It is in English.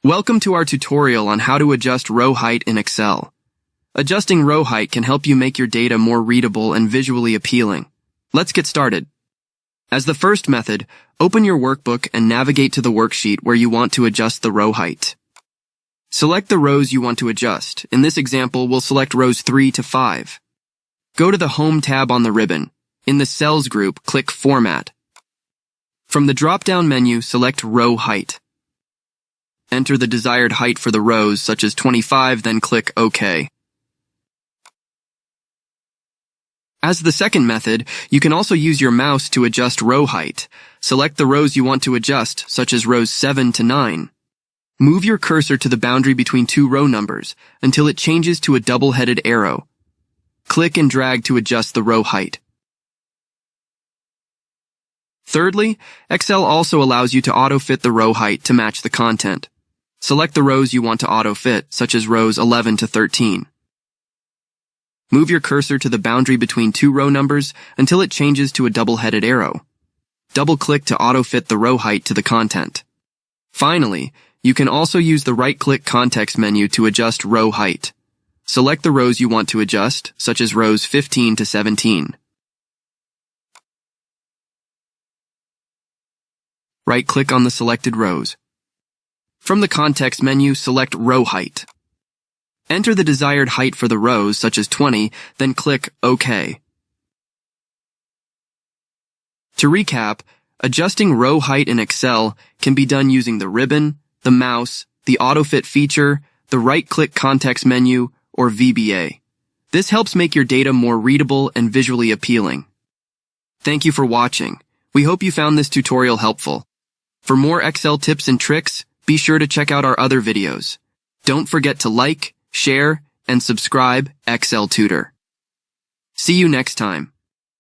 Welcome to our tutorial on how to adjust row height in Excel. Adjusting row height can help you make your data more readable and visually appealing. Let's get started. As the first method, open your workbook and navigate to the worksheet where you want to adjust the row height. Select the rows you want to adjust. In this example, we'll select rows 3 to 5. Go to the Home tab on the ribbon. In the Cells group, click Format. From the drop-down menu, select Row Height. Enter the desired height for the rows, such as 25, then click OK. As the second method, you can also use your mouse to adjust row height. Select the rows you want to adjust, such as rows 7 to 9. Move your cursor to the boundary between two row numbers until it changes to a double-headed arrow. Click and drag to adjust the row height. Thirdly, Excel also allows you to auto-fit the row height to match the content. Select the rows you want to auto-fit, such as rows 11 to 13. Move your cursor to the boundary between two row numbers until it changes to a double-headed arrow. Double-click to auto-fit the row height to the content. Finally, you can also use the right-click context menu to adjust row height. Select the rows you want to adjust, such as rows 15 to 17. Right-click on the selected rows. From the context menu, select Row Height. Enter the desired height for the rows, such as 20, then click OK. To recap, adjusting row height in Excel can be done using the ribbon, the mouse, the AutoFit feature, the right-click context menu, or VBA. This helps make your data more readable and visually appealing. Thank you for watching. We hope you found this tutorial helpful. For more Excel tips and tricks, be sure to check out our other videos. Don't forget to like, share, and subscribe Excel Tutor. See you next time.